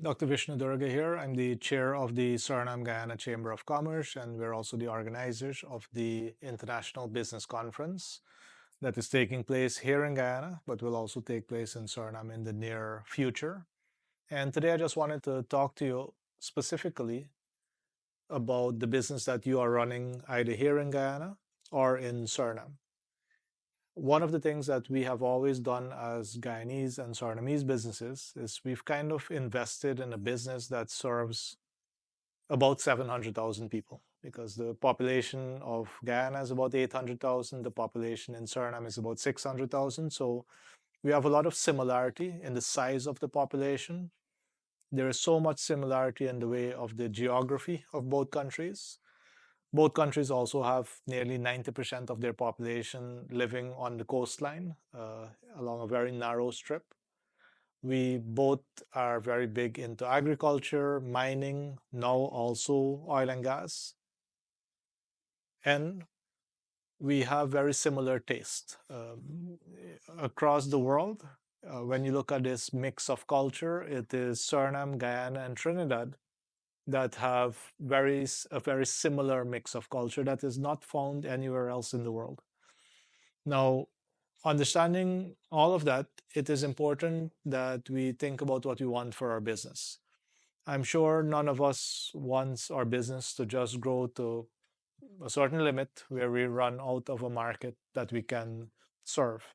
Dr. Vishnu Doerga here. I'm the chair of the Suriname Guyana Chamber of Commerce, and we're also the organizers of the International Business Conference that is taking place here in Guyana, but will also take place in Suriname in the near future. And today I just wanted to talk to you specifically about the business that you are running either here in Guyana or in Suriname. One of the things that we have always done as Guyanese and Surinamese businesses is we've kind of invested in a business that serves about 700,000 people because the population of Guyana is about 800,000. The population in Suriname is about 600,000. So we have a lot of similarity in the size of the population. There is so much similarity in the way of the geography of both countries. Both countries also have nearly 90% of their population living on the coastline along a very narrow strip. We both are very big into agriculture, mining, now also oil and gas. And we have very similar taste. Across the world, when you look at this mix of culture, it is Suriname, Guyana, and Trinidad that have a very similar mix of culture that is not found anywhere else in the world. Now, understanding all of that, it is important that we think about what we want for our business. I'm sure none of us wants our business to just grow to a certain limit where we run out of a market that we can serve.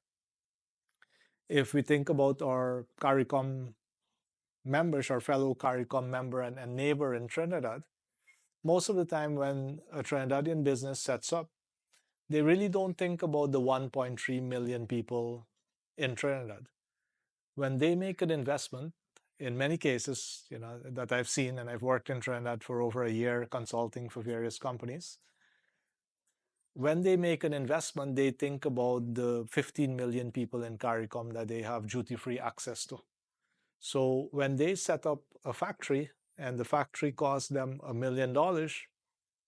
If we think about our CARICOM members, our fellow CARICOM member and neighbor in Trinidad, most of the time when a Trinidadian business sets up, they really don't think about the 1.3 million people in Trinidad. When they make an investment, in many cases, that I've seen, and I've worked in Trinidad for over a year consulting for various companies, when they make an investment, they think about the 15 million people in CARICOM that they have duty-free access to. So when they set up a factory and the factory costs them $1 million,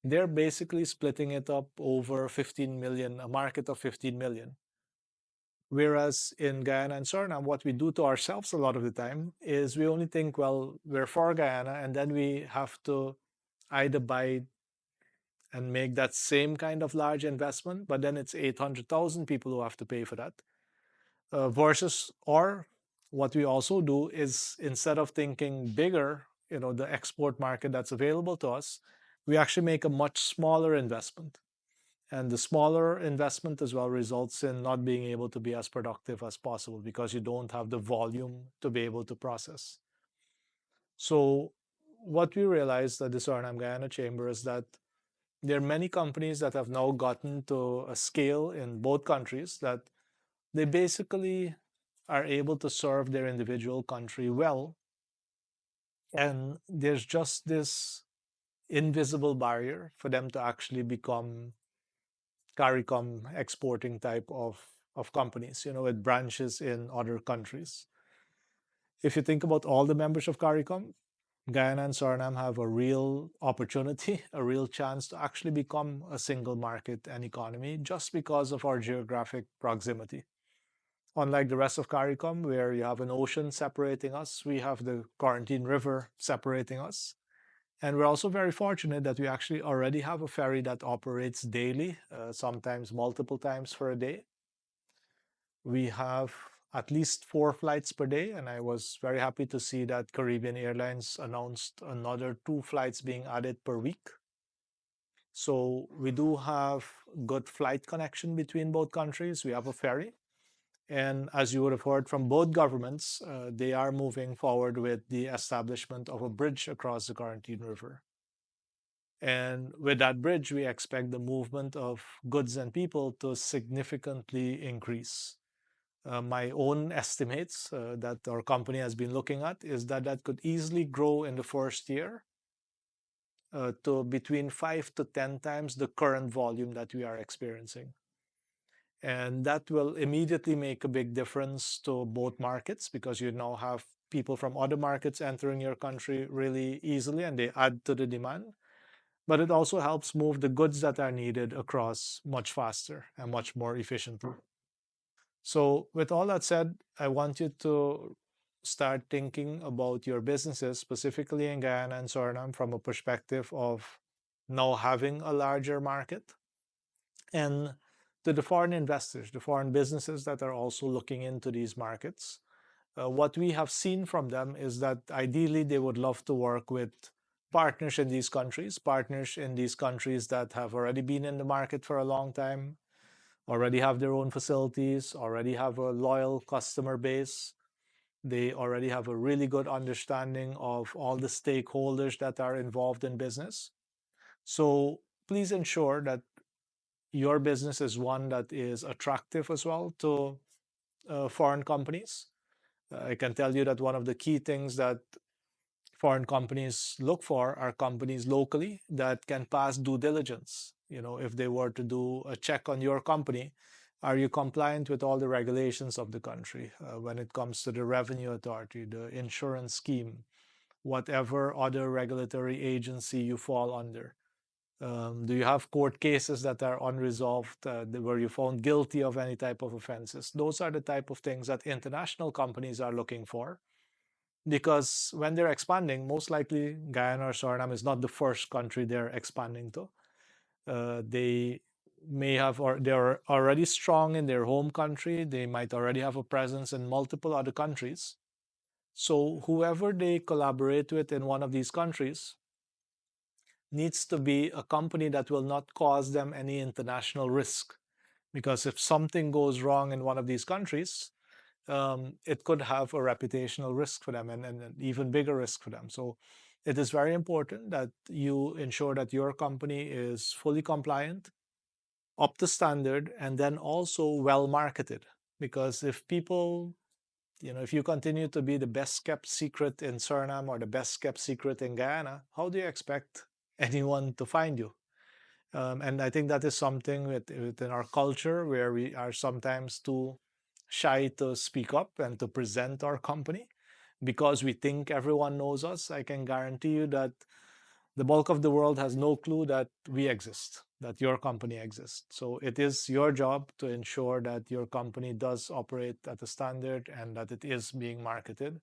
they're basically splitting it up over 15 million, a market of 15 million. Whereas in Guyana and Suriname, what we do to ourselves a lot of the time is we only think, well, we're for Guyana, and then we have to either buy and make that same kind of large investment, but then it's 800,000 people who have to pay for that. Or what we also do is instead of thinking bigger, the export market that's available to us, we actually make a much smaller investment. And the smaller investment as well results in not being able to be as productive as possible because you don't have the volume to be able to process. So what we realized at the Suriname Guyana Chamber is that there are many companies that have now gotten to a scale in both countries that they basically are able to serve their individual country well. And there's just this invisible barrier for them to actually become CARICOM exporting type of companies, with branches in other countries. If you think about all the members of CARICOM, Guyana and Suriname have a real opportunity, a real chance to actually become a single market and economy just because of our geographic proximity. Unlike the rest of CARICOM, where you have an ocean separating us, we have the Quarantine River separating us. And we're also very fortunate that we actually already have a ferry that operates daily, sometimes multiple times for a day. We have at least 4 flights per day, and I was very happy to see that Caribbean Airlines announced another 2 flights being added per week. So we do have good flight connection between both countries. We have a ferry. And as you would have heard from both governments, they are moving forward with the establishment of a bridge across the Quarantine River. And with that bridge, we expect the movement of goods and people to significantly increase. My own estimates that our company has been looking at is that that could easily grow in the first year to between 5 to 10 times the current volume that we are experiencing. And that will immediately make a big difference to both markets because you now have people from other markets entering your country really easily and they add to the demand. But it also helps move the goods that are needed across much faster and much more efficiently. So, with all that said, I want you to start thinking about your businesses, specifically in Guyana and Suriname, from a perspective of now having a larger market, and to the foreign investors, the foreign businesses that are also looking into these markets. What we have seen from them is that ideally they would love to work with partners in these countries that have already been in the market for a long time, already have their own facilities, already have a loyal customer base. They already have a really good understanding of all the stakeholders that are involved in business. So please ensure that your business is one that is attractive as well to foreign companies. I can tell you that one of the key things that foreign companies look for are companies locally that can pass due diligence. You know, if they were to do a check on your company, are you compliant with all the regulations of the country when it comes to the revenue authority, the insurance scheme, whatever other regulatory agency you fall under? Do you have court cases that are unresolved where you found guilty of any type of offenses? Those are the type of things that international companies are looking for, because when they're expanding, most likely Guyana or Suriname is not the first country they're expanding to. They may have, or they're already strong in their home country. They might already have a presence in multiple other countries. So whoever they collaborate with in one of these countries needs to be a company that will not cause them any international risk. Because if something goes wrong in one of these countries, it could have a reputational risk for them, and an even bigger risk for them. So it is very important that you ensure that your company is fully compliant, up to standard, and then also well marketed. Because if people, if you continue to be the best kept secret in Suriname or the best kept secret in Guyana, how do you expect anyone to find you? And I think that is something within our culture where we are sometimes too shy to speak up and to present our company because we think everyone knows us. I can guarantee you that the bulk of the world has no clue that we exist, that your company exists. So it is your job to ensure that your company does operate at a standard and that it is being marketed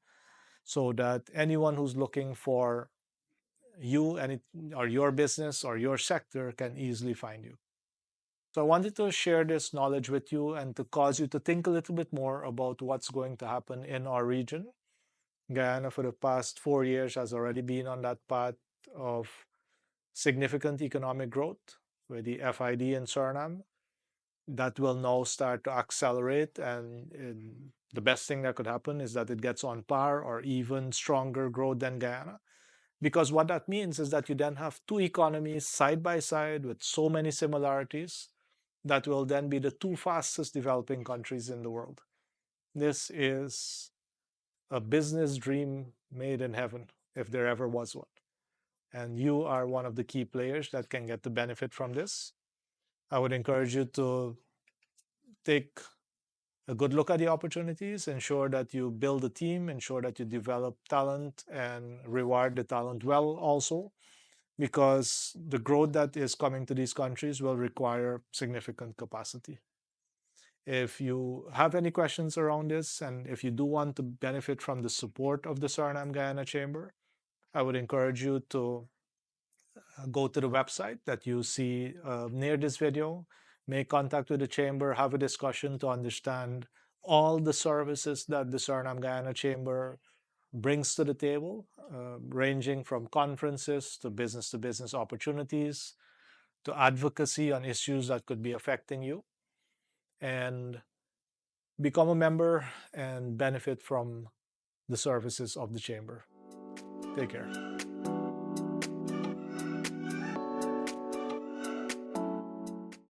so that anyone who's looking for you and or your business or your sector can easily find you. So I wanted to share this knowledge with you and to cause you to think a little bit more about what's going to happen in our region. Guyana, for the past 4 years, has already been on that path of significant economic growth with the FID in Suriname. That will now start to accelerate, and the best thing that could happen is that it gets on par or even stronger growth than Guyana. Because what that means is that you then have two economies side by side with so many similarities that will then be the two fastest developing countries in the world. This is a business dream made in heaven, if there ever was one. And you are one of the key players that can get the benefit from this. I would encourage you to take a good look at the opportunities, ensure that you build a team, ensure that you develop talent and reward the talent well also, because the growth that is coming to these countries will require significant capacity. If you have any questions around this, and if you do want to benefit from the support of the Suriname Guyana Chamber, I would encourage you to go to the website that you see near this video, make contact with the chamber, have a discussion to understand all the services that the Suriname Guyana Chamber brings to the table, ranging from conferences to business opportunities to advocacy on issues that could be affecting you, and become a member and benefit from the services of the chamber. Take care.